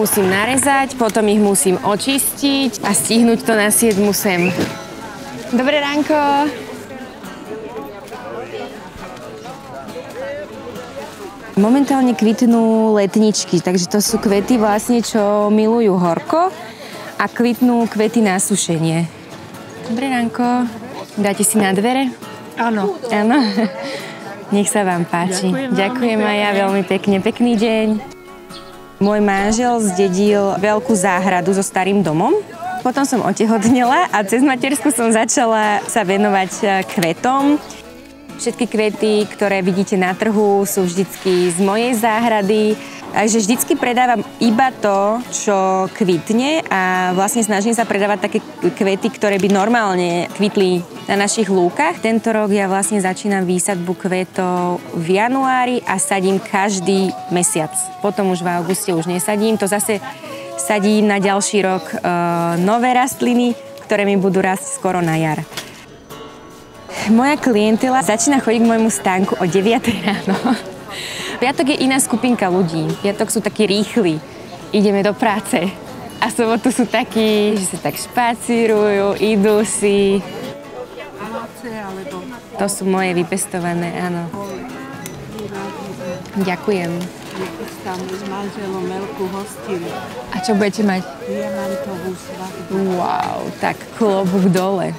Musím narezať, potom ich musím očistiť a stihnúť to na 7 sem. Dobré ránko. Momentálne kvitnú letničky, takže to sú kvety vlastne, čo milujú horko a kvitnú kvety na sušenie. Dobré ránko. Dáte si na dvere? Áno. Áno. Nech sa vám páči. Ďakujem aj ja veľmi pekne. Pekný deň. Môj manžel zdedil veľkú záhradu so starým domom. Potom som otehotnela a cez matersku som začala sa venovať kvetom. Všetky kvety, ktoré vidíte na trhu, sú vždycky z mojej záhrady. Takže vždycky predávam iba to, čo kvitne a vlastne snažím sa predávať také kvety, ktoré by normálne kvitli na našich lúkach. Tento rok ja vlastne začínam výsadbu kvetov v januári a sadím každý mesiac. Potom už v auguste už nesadím. To zase sadím na ďalší rok nové rastliny, ktoré mi budú rásť skoro na jar. Moja klientela začína chodiť k môjmu stánku o 9 ráno. Piatok je iná skupinka ľudí. Piatok sú takí rýchli. Ideme do práce. A sobotu sú takí, že sa tak špacírujú, idú si. To sú moje vypestované, áno. Ďakujem. Tam s manželom veľkú hostinu. A čo budete mať? Diamantovú svadbu. Wow, tak klobúk dole.